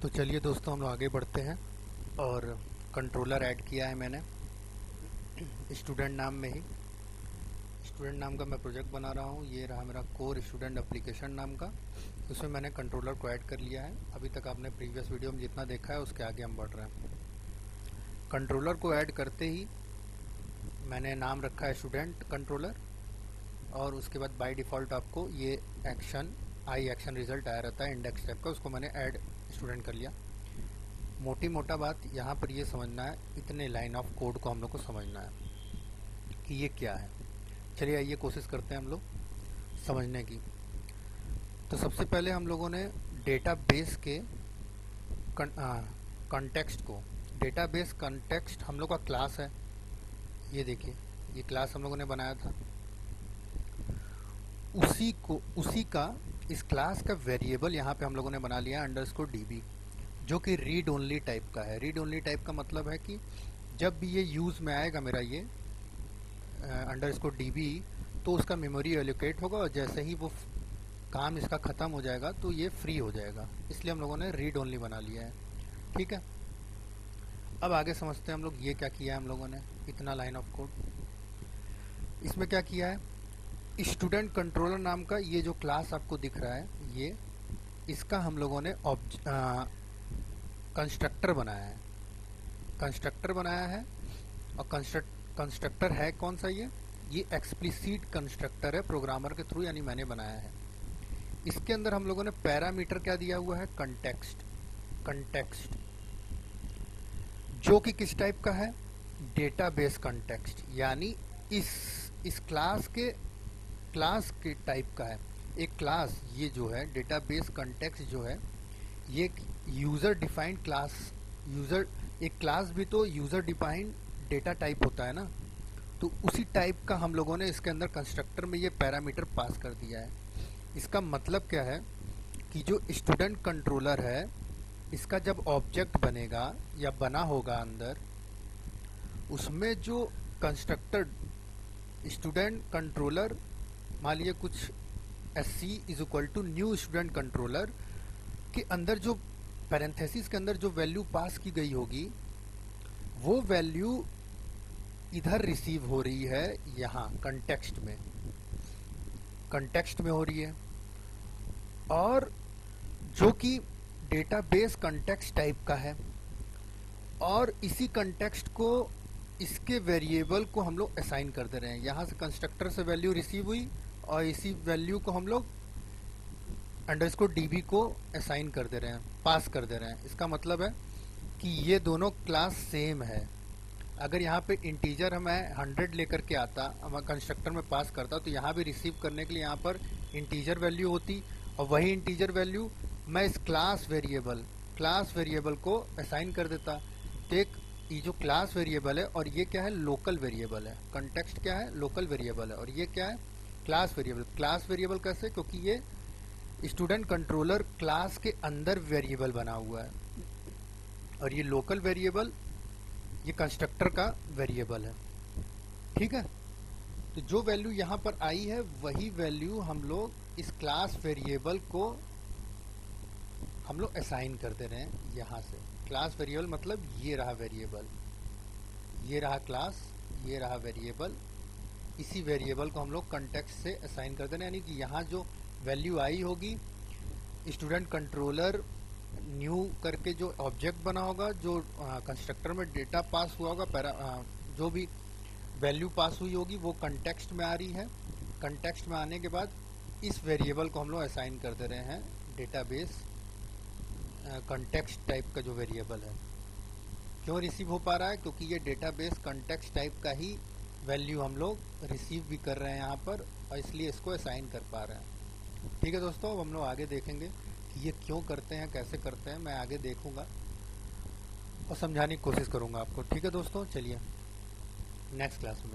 तो चलिए दोस्तों हम लोग आगे बढ़ते हैं। और कंट्रोलर ऐड किया है मैंने स्टूडेंट नाम में ही। स्टूडेंट नाम का मैं प्रोजेक्ट बना रहा हूँ। ये रहा मेरा कोर स्टूडेंट एप्लीकेशन नाम का। उसमें मैंने कंट्रोलर को ऐड कर लिया है। अभी तक आपने प्रीवियस वीडियो में जितना देखा है उसके आगे हम बढ़ रहे हैं। कंट्रोलर को ऐड करते ही मैंने नाम रखा है स्टूडेंट कंट्रोलर, और उसके बाद बाय डिफ़ॉल्ट आपको ये एक्शन एक्शन रिजल्ट आया रहता है इंडेक्स टाइप का, उसको मैंने ऐड स्टूडेंट कर लिया। मोटी मोटा बात यहाँ पर ये समझना है, इतने लाइन ऑफ कोड को हम लोग को समझना है कि ये क्या है। चलिए आइए कोशिश करते हैं हम लोग समझने की। तो सबसे पहले हम लोगों ने डेटाबेस के कॉन्टेक्स्ट को, डेटाबेस कॉन्टेक्स्ट हम लोग का क्लास है। ये देखिए, ये क्लास हम लोगों ने बनाया था। उसी का इस क्लास का वेरिएबल यहाँ पे हम लोगों ने बना लिया अंडरस्कोर डीबी, जो कि रीड ओनली टाइप का है। रीड ओनली टाइप का मतलब है कि जब भी ये यूज़ में आएगा मेरा ये अंडरस्कोर डीबी, तो उसका मेमोरी एलोकेट होगा, और जैसे ही वो काम इसका ख़त्म हो जाएगा तो ये फ्री हो जाएगा। इसलिए हम लोगों ने रीड ओनली बना लिया है। ठीक है, अब आगे समझते हैं हम लोग ये क्या किया है हम लोगों ने। इतना लाइन ऑफ कोड इसमें क्या किया है, स्टूडेंट कंट्रोलर नाम का ये जो क्लास आपको दिख रहा है, ये इसका हम लोगों ने कंस्ट्रक्टर बनाया है। कंस्ट्रक्टर बनाया है, और कंस्ट्रक्टर है कौन सा, ये एक्सप्लिसिट कंस्ट्रक्टर है प्रोग्रामर के थ्रू, यानी मैंने बनाया है। इसके अंदर हम लोगों ने पैरामीटर क्या दिया हुआ है, कंटेक्स्ट, जो कि किस टाइप का है, डेटाबेस कंटेक्स्ट, यानी इस क्लास के टाइप का है। एक क्लास ये जो है डेटाबेस कंटेक्स्ट जो है, ये यूज़र डिफाइंड क्लास, एक क्लास भी तो यूज़र डिफाइंड डेटा टाइप होता है ना, तो उसी टाइप का हम लोगों ने इसके अंदर कंस्ट्रक्टर में ये पैरामीटर पास कर दिया है। इसका मतलब क्या है कि जो स्टूडेंट कंट्रोलर है, इसका जब ऑब्जेक्ट बनेगा या बना होगा अंदर, उसमें जो कंस्ट्रक्टर स्टूडेंट कंट्रोलर, मान लीजिए कुछ SC is equal to new student controller के अंदर जो पैरेंथेसिस के अंदर जो वैल्यू पास की गई होगी, वो वैल्यू इधर रिसीव हो रही है, यहाँ कंटेक्स्ट में हो रही है, और जो कि डेटाबेस कंटेक्स्ट टाइप का है। और इसी कंटेक्स्ट को, इसके वेरिएबल को हम लोग असाइन कर दे रहे हैं। यहाँ से कंस्ट्रक्टर से वैल्यू रिसीव हुई, और इसी वैल्यू को हम लोग अंडरस्कोर डीबी को असाइन कर दे रहे हैं, पास कर दे रहे हैं। इसका मतलब है कि ये दोनों क्लास सेम है। अगर यहाँ पे इंटीजर मैं 100 लेकर के आता, मैं कंस्ट्रक्टर में पास करता, तो यहाँ भी रिसीव करने के लिए यहाँ पर इंटीजर वैल्यू होती, और वही इंटीजर वैल्यू मैं इस क्लास वेरिएबल को असाइन कर देता। तो एक ये जो क्लास वेरिएबल है, और ये क्या है, लोकल वेरिएबल है। कंटेक्स्ट क्या है, लोकल वेरिएबल है, और ये क्या है, क्लास वेरिएबल। क्लास वेरिएबल कैसे, क्योंकि ये स्टूडेंट कंट्रोलर क्लास के अंदर वेरिएबल बना हुआ है, और ये लोकल वेरिएबल ये कंस्ट्रक्टर का वेरिएबल है। ठीक है, तो जो वैल्यू यहाँ पर आई है, वही वैल्यू हम लोग इस क्लास वेरिएबल को हम लोग असाइन कर दे रहे हैं यहाँ से। क्लास वेरिएबल मतलब ये रहा वेरिएबल, ये रहा क्लास, ये रहा वेरिएबल। इसी वेरिएबल को हम लोग कंटेक्स्ट से असाइन कर दे रहे हैं, यानी कि यहाँ जो वैल्यू आई होगी, स्टूडेंट कंट्रोलर न्यू करके जो ऑब्जेक्ट बना होगा, जो कंस्ट्रक्टर में डेटा पास हुआ होगा, जो भी वैल्यू पास हुई होगी, वो कंटेक्स्ट में आ रही है। कंटेक्स्ट में आने के बाद इस वेरिएबल को हम लोग असाइन कर दे रहे हैं डेटाबेस कंटेक्स्ट टाइप का जो वेरिएबल है। क्यों रिसीव हो पा रहा है, क्योंकि ये डेटाबेस कंटेक्स्ट टाइप का ही वैल्यू हम लोग रिसीव भी कर रहे हैं यहाँ पर, और इसलिए इसको असाइन कर पा रहे हैं। ठीक है दोस्तों, अब हम लोग आगे देखेंगे कि ये क्यों करते हैं, कैसे करते हैं, मैं आगे देखूंगा और समझाने की कोशिश करूंगा आपको। ठीक है दोस्तों, चलिए नेक्स्ट क्लास में